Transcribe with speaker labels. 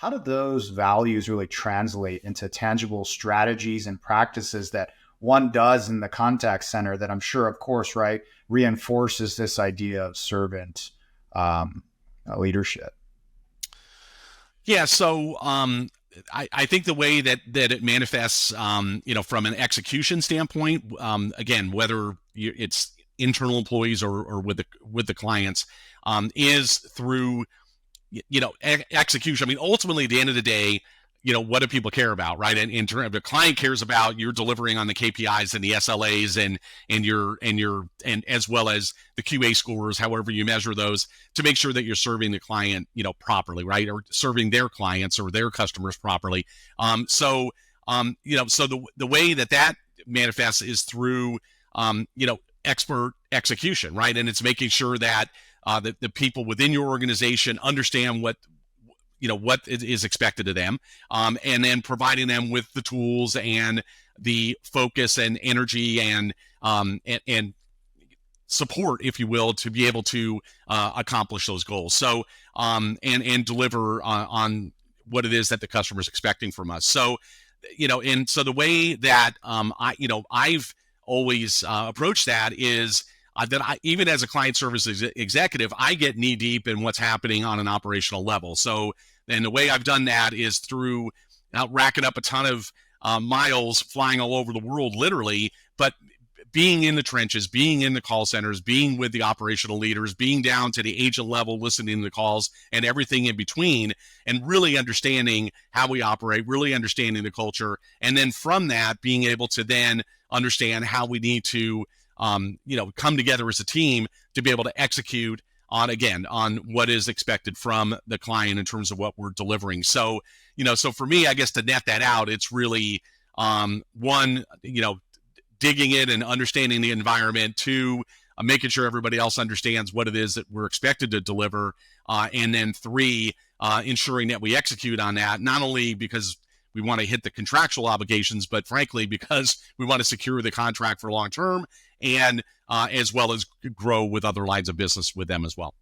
Speaker 1: how do those values really translate into tangible strategies and practices that one does in the contact center that I'm sure, of course, right, reinforces this idea of servant um, leadership?
Speaker 2: Yeah, so I think the way that it manifests, from an execution standpoint, again, whether it's internal employees or with the clients, is through execution. I mean, ultimately, at the end of the day, what do people care about, right? And in terms of the client cares about you're delivering on the KPIs and the SLAs and as well as the QA scores, however you measure those, to make sure that you're serving the client, properly, right? Or serving their clients or their customers properly. So the way that manifests is through, expert execution, right? And it's making sure that the people within your organization understand what is expected of them, and then providing them with the tools and the focus and energy and support, if you will, to be able to accomplish those goals. So and deliver on what it is that the customer is expecting from us. So and so the way that I've always approached that is even as a client services executive, I get knee deep in what's happening on an operational level. So, and the way I've done that is through racking up a ton of miles, flying all over the world, literally, but being in the trenches, being in the call centers, being with the operational leaders, being down to the agent level, listening to the calls and everything in between, and really understanding how we operate, really understanding the culture. And then from that, being able to then understand how we need to come together as a team to be able to execute on what is expected from the client in terms of what we're delivering. So, so for me, I guess to net that out, it's really one, digging in and understanding the environment. Two, making sure everybody else understands what it is that we're expected to deliver. And then three, ensuring that we execute on that, not only because we want to hit the contractual obligations, but frankly, because we want to secure the contract for long term and as well as grow with other lines of business with them as well.